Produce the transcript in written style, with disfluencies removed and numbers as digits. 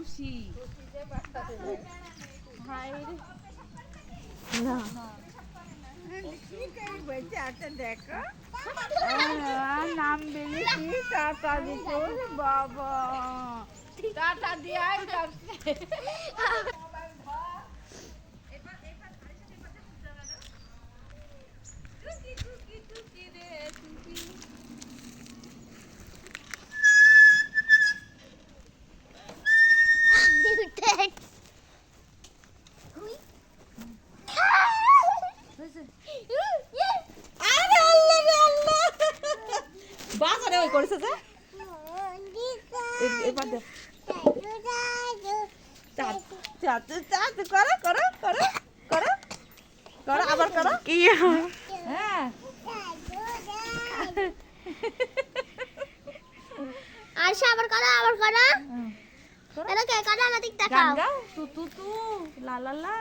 খুশি নাম বেরিয়েছি টাটা দিত বাবা টাটা দিয়ে বাজারে ওই করেছে যে এবার দে করো করো করো করো করো আবার করো কি হ্যাঁ আয়শা আবার করো এটা কে করো আমাদের দেখাও তু তু তু লা লা লা